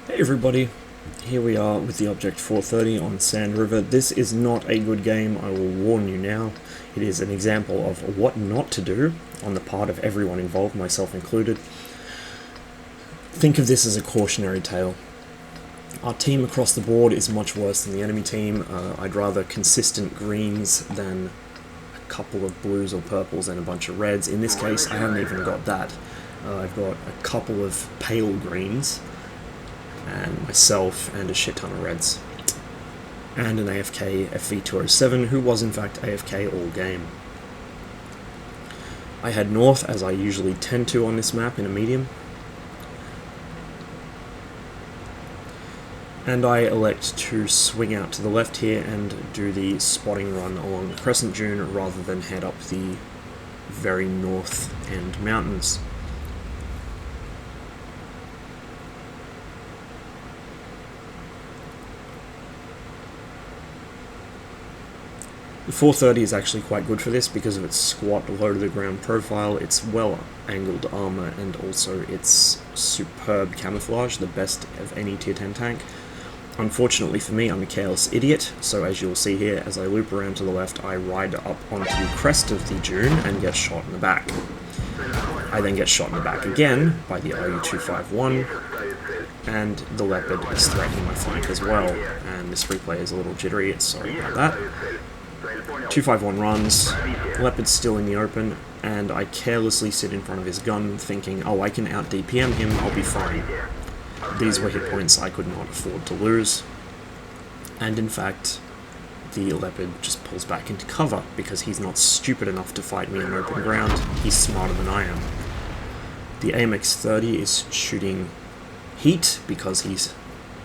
Hey everybody, here we are with the Object 430 on Sand River. This is not a good game, I will warn you now. It is an example of what not to do on the part of everyone involved, myself included. Think of this as a cautionary tale. Our team across the board is much worse than the enemy team. I'd rather consistent greens than a couple of blues or purples and a bunch of reds. In this case, I haven't even got that. I've got a couple of pale greens, and myself, and a shit ton of reds. And an AFK FV207, who was in fact AFK all game. I head north, as I usually tend to on this map, in a medium. And I elect to swing out to the left here and do the spotting run along the Crescent Dune, rather than head up the very north end mountains. The 430 is actually quite good for this because of its squat, low-to-the-ground profile, its well-angled armor, and also its superb camouflage, the best of any tier 10 tank. Unfortunately for me, I'm a careless idiot, so as you'll see here, as I loop around to the left, I ride up onto the crest of the dune and get shot in the back. I then get shot in the back again by the RU-251, and the Leopard is threatening my flank as well, and this replay is a little jittery, sorry about that. 251 runs, Leopard's still in the open, and I carelessly sit in front of his gun thinking, oh, I can out DPM him, I'll be fine. These were hit points I could not afford to lose, and in fact, the Leopard just pulls back into cover because he's not stupid enough to fight me on open ground, he's smarter than I am. The AMX-30 is shooting heat because he's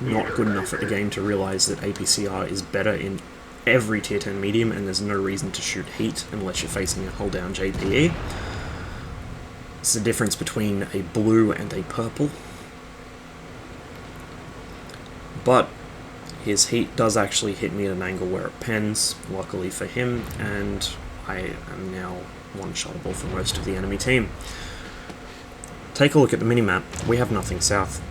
not good enough at the game to realise that APCR is better in every tier 10 medium, and there's no reason to shoot heat unless you're facing a hold down JPE. It's the difference between a blue and a purple. But his heat does actually hit me at an angle where it pens, luckily for him, and I am now one-shottable for most of the enemy team. Take a look at the minimap. We have nothing south.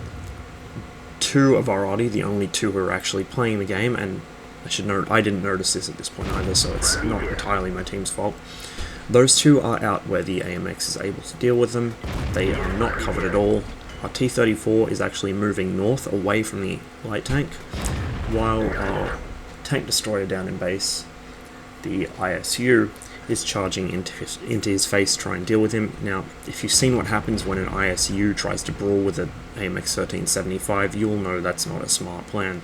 Two of our Audi, the only two who are actually playing the game, and I should note, I didn't notice this at this point either, so it's not entirely my team's fault. Those two are out where the AMX is able to deal with them. They are not covered at all. Our T-34 is actually moving north away from the light tank, while our tank destroyer down in base, the ISU, is charging into his face to try and deal with him. Now, if you've seen what happens when an ISU tries to brawl with an AMX 1375, you'll know that's not a smart plan.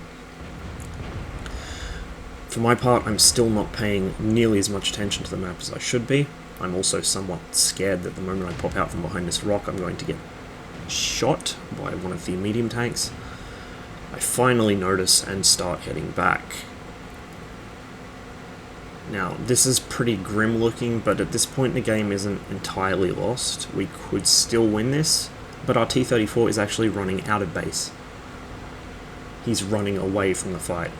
For my part, I'm still not paying nearly as much attention to the map as I should be. I'm also somewhat scared that the moment I pop out from behind this rock, I'm going to get shot by one of the medium tanks. I finally notice and start heading back. Now, this is pretty grim looking, but at this point the game isn't entirely lost. We could still win this, but our T-34 is actually running out of base. He's running away from the fight.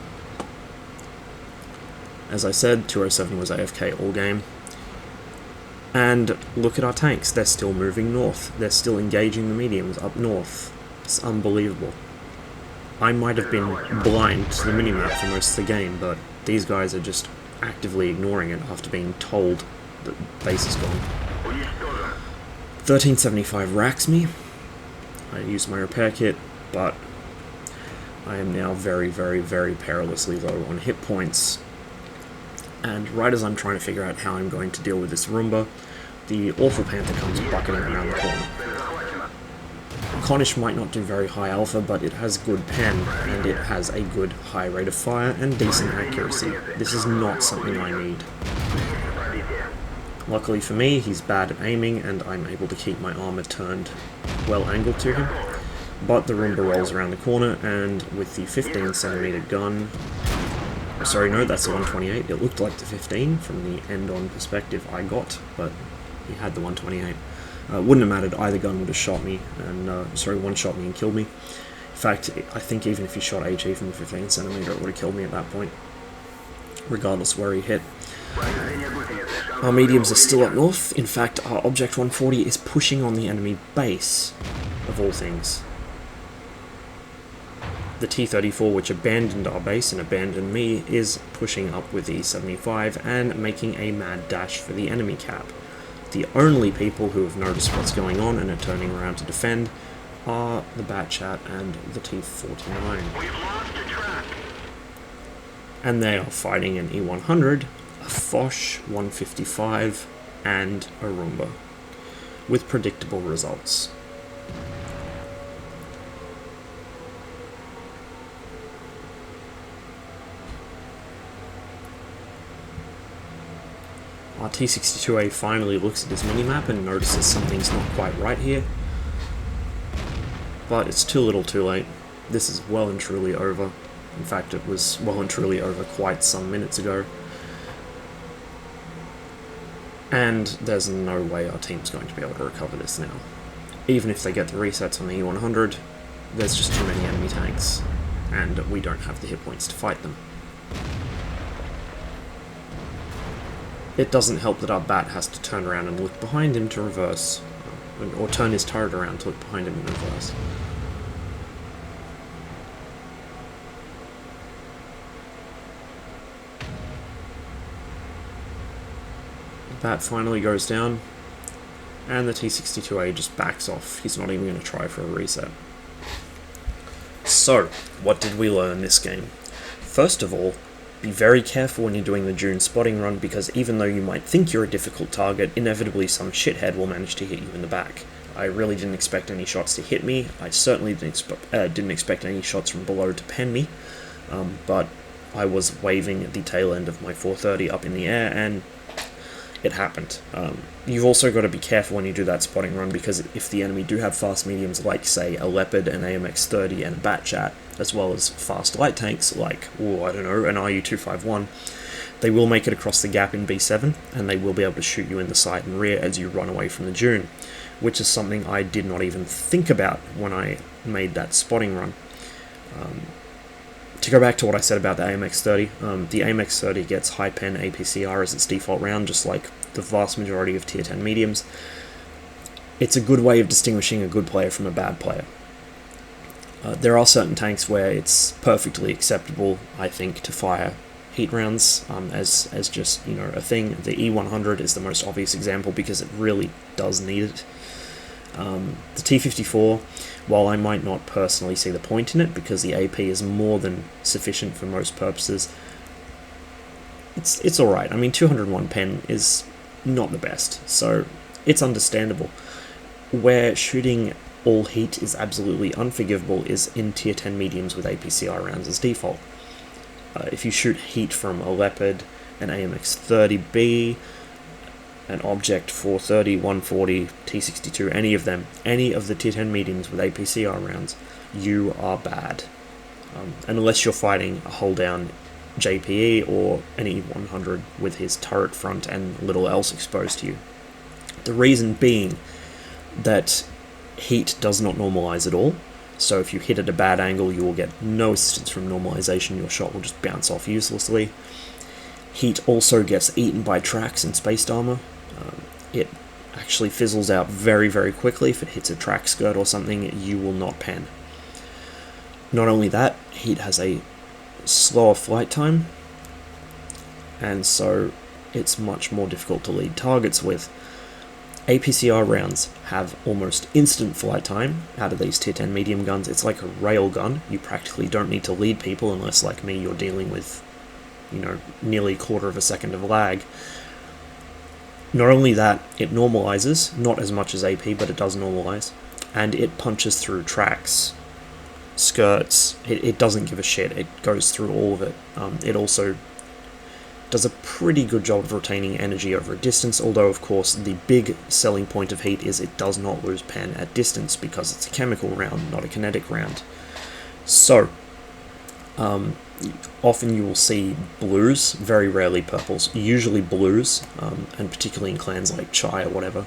As I said, 207 was AFK all game. And look at our tanks, they're still moving north. They're still engaging the mediums up north. It's unbelievable. I might have been blind to the minimap for most of the game, but these guys are just actively ignoring it after being told that base is gone. 1375 racks me. I used my repair kit, but I am now very, very, very perilously low on hit points. And right as I'm trying to figure out how I'm going to deal with this Roomba, the Awful Panther comes bucketing around the corner. Cornish might not do very high alpha, but it has good pen, and it has a good high rate of fire and decent accuracy. This is not something I need. Luckily for me, he's bad at aiming, and I'm able to keep my armor turned well angled to him. But the Roomba rolls around the corner, and with the 15cm gun, sorry, no, that's the 128. It looked like the 15 from the end-on perspective I got, but he had the 128. Wouldn't have mattered, either gun would have shot me, and, one-shot me and killed me. In fact, I think even if he shot HE from the 15cm, it would have killed me at that point, regardless where he hit. Our mediums are still up north. In fact, our Object 140 is pushing on the enemy base, of all things. The T-34, which abandoned our base and abandoned me, is pushing up with the E-75 and making a mad dash for the enemy cap. The only people who have noticed what's going on and are turning around to defend are the Batchat and the T-49. We've lost a track. And they are fighting an E-100, a Foch 155, and a Roomba, with predictable results. Our T-62A finally looks at his minimap and notices something's not quite right here. But it's too little too late. This is well and truly over. In fact, it was well and truly over quite some minutes ago. And there's no way our team's going to be able to recover this now. Even if they get the resets on the E-100, there's just too many enemy tanks, and we don't have the hit points to fight them. It doesn't help that our Bat has to turn around and look behind him to reverse, or turn his turret around to look behind him and reverse. The Bat finally goes down, and the T-62A just backs off. He's not even going to try for a reset. So, what did we learn this game? First of all, be very careful when you're doing the June spotting run, because even though you might think you're a difficult target, inevitably some shithead will manage to hit you in the back. I really didn't expect any shots to hit me. I certainly didn't expect any shots from below to pen me, but I was waving the tail end of my 430 up in the air, and it happened. You've also got to be careful when you do that spotting run, because if the enemy do have fast mediums like, say, a Leopard, an AMX-30, and a Batchat, as well as fast light tanks like, I don't know, an RU-251, they will make it across the gap in B7, and they will be able to shoot you in the side and rear as you run away from the dune, which is something I did not even think about when I made that spotting run. To go back to what I said about the AMX-30, the AMX-30 gets high pen APCR as its default round, just like the vast majority of tier 10 mediums. It's a good way of distinguishing a good player from a bad player. There are certain tanks where it's perfectly acceptable, I think, to fire heat rounds as just, you know, a thing. The E-100 is the most obvious example because it really does need it. The T-54, while I might not personally see the point in it because the AP is more than sufficient for most purposes, it's alright. I mean, 201 pen is not the best, so it's understandable. Where shooting all heat is absolutely unforgivable is in tier 10 mediums with APCR rounds as default. If you shoot heat from a Leopard, an AMX-30B, an Object 430, 140, T-62, any of them, any of the tier 10 mediums with APCR rounds, you are bad. Unless you're fighting a hull down JPE or an E-100 with his turret front and little else exposed to you. The reason being that heat does not normalize at all, so if you hit at a bad angle you will get no assistance from normalization, your shot will just bounce off uselessly. Heat also gets eaten by tracks and spaced armor. It actually fizzles out very, very quickly. If it hits a track skirt or something, you will not pen. Not only that, heat has a slower flight time, and so it's much more difficult to lead targets with. APCR rounds have almost instant flight time out of these tier 10 medium guns. It's like a rail gun. You practically don't need to lead people unless, like me, you're dealing with, you know, nearly a quarter of a second of lag. Not only that, it normalizes, not as much as AP, but it does normalize, and it punches through tracks, skirts. It doesn't give a shit. It goes through all of it. It also does a pretty good job of retaining energy over a distance, although of course the big selling point of heat is it does not lose pen at distance because it's a chemical round, not a kinetic round. So, often you will see blues, very rarely purples, usually blues, and particularly in clans like Chai or whatever,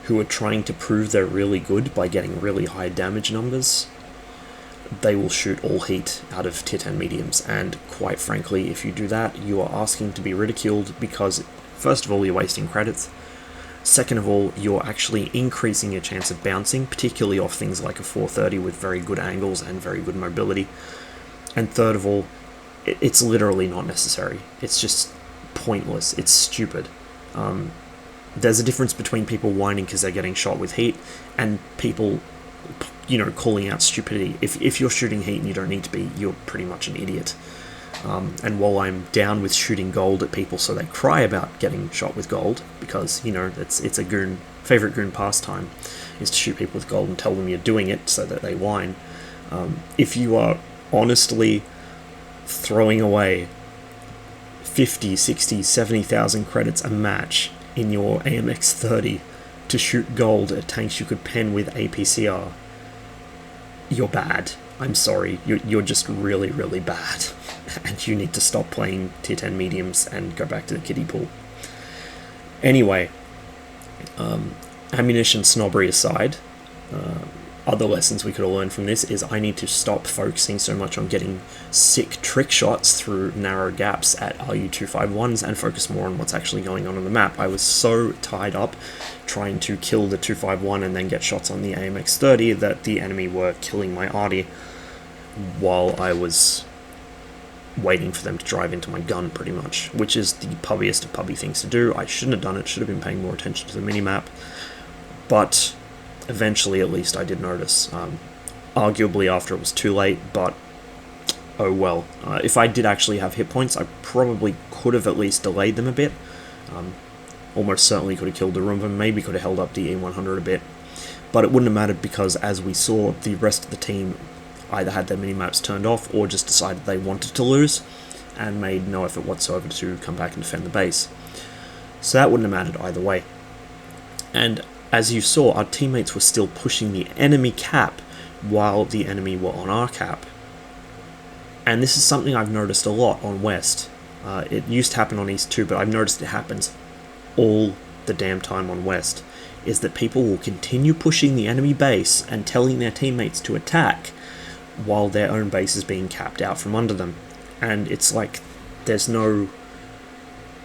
who are trying to prove they're really good by getting really high damage numbers. They will shoot all heat out of tier 10 mediums, and quite frankly, if you do that, you are asking to be ridiculed because, first of all, you're wasting credits. Second of all, you're actually increasing your chance of bouncing, particularly off things like a 430 with very good angles and very good mobility. And third of all, it's literally not necessary. It's just pointless. It's stupid. There's a difference between people whining because they're getting shot with heat and people, calling out stupidity. If you're shooting heat and you don't need to be, you're pretty much an idiot. And while I'm down with shooting gold at people so they cry about getting shot with gold, because, it's a favorite goon pastime, is to shoot people with gold and tell them you're doing it so that they whine. If you are honestly throwing away 50, 60, 70,000 credits a match in your AMX 30 to shoot gold at tanks you could pen with APCR, you're bad. I'm sorry, you're just really, really bad. And you need to stop playing tier 10 mediums and go back to the kiddie pool. Anyway, ammunition snobbery aside, other lessons we could all learn from this is I need to stop focusing so much on getting sick trick shots through narrow gaps at RU-251s and focus more on what's actually going on the map. I was so tied up trying to kill the 251 and then get shots on the AMX 30 that the enemy were killing my arty while I was waiting for them to drive into my gun, pretty much, which is the pubbiest of pubby things to do. I shouldn't have done it, should have been paying more attention to the minimap, but eventually at least I did notice. Arguably after it was too late, but oh well. If I did actually have hit points, I probably could have at least delayed them a bit. Almost certainly could have killed the Roomba, maybe could have held up the E100 a bit, but it wouldn't have mattered because, as we saw, the rest of the team either had their minimaps turned off or just decided they wanted to lose and made no effort whatsoever to come back and defend the base. So that wouldn't have mattered either way. And as you saw, our teammates were still pushing the enemy cap while the enemy were on our cap. And this is something I've noticed a lot on West. It used to happen on East too, but I've noticed it happens all the damn time on West, is that people will continue pushing the enemy base and telling their teammates to attack while their own base is being capped out from under them. And it's like there's no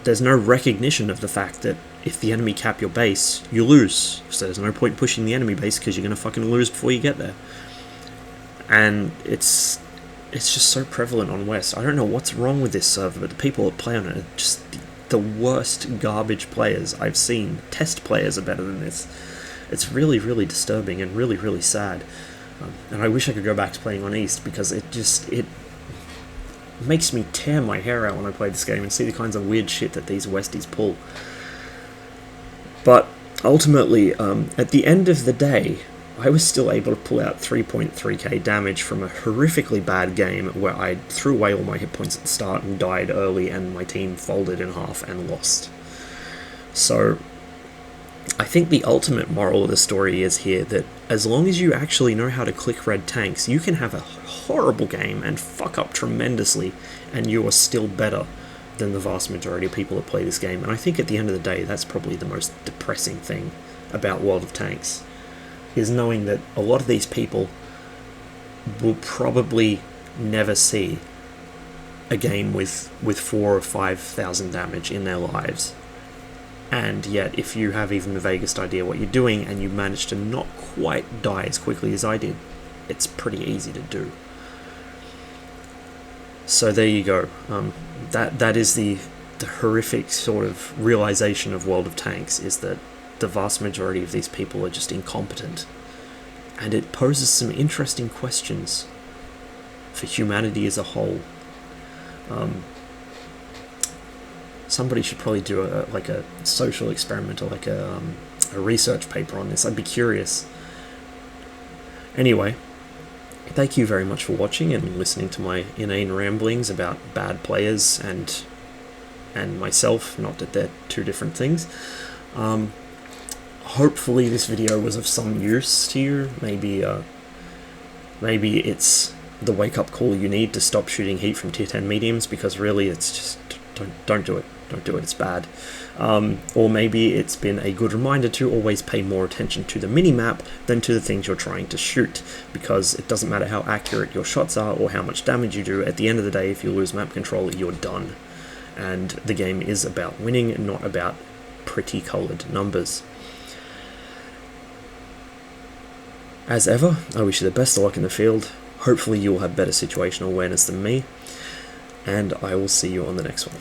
recognition of the fact that if the enemy cap your base, you lose. So there's no point pushing the enemy base because you're going to fucking lose before you get there. And it's just so prevalent on West. I don't know what's wrong with this server, but the people that play on it are just the worst garbage players I've seen. Test players are better than this. It's really, really disturbing and really, really sad. And I wish I could go back to playing on East because it makes me tear my hair out when I play this game and see the kinds of weird shit that these Westies pull. But ultimately, at the end of the day, I was still able to pull out 3.3k damage from a horrifically bad game where I threw away all my hit points at the start and died early and my team folded in half and lost. So I think the ultimate moral of the story is here that as long as you actually know how to click red tanks, you can have a horrible game and fuck up tremendously and you are still better than the vast majority of people that play this game. And I think at the end of the day, that's probably the most depressing thing about World of Tanks, is knowing that a lot of these people will probably never see a game with 4,000 or 5,000 damage in their lives. And yet, if you have even the vaguest idea what you're doing and you manage to not quite die as quickly as I did, it's pretty easy to do. So there you go. That is the horrific sort of realization of World of Tanks, is that the vast majority of these people are just incompetent. And it poses some interesting questions for humanity as a whole. Somebody should probably do a social experiment or a research paper on this. I'd be curious. Anyway, thank you very much for watching and listening to my inane ramblings about bad players and myself. Not that they're two different things. Hopefully this video was of some use to you. Maybe it's the wake-up call you need to stop shooting heat from tier 10 mediums, because really it's just don't do it. Don't do it, it's bad. Or maybe it's been a good reminder to always pay more attention to the minimap than to the things you're trying to shoot, because it doesn't matter how accurate your shots are or how much damage you do. At the end of the day, if you lose map control, you're done. And the game is about winning, not about pretty coloured numbers. As ever, I wish you the best of luck in the field. Hopefully you'll have better situational awareness than me, and I will see you on the next one.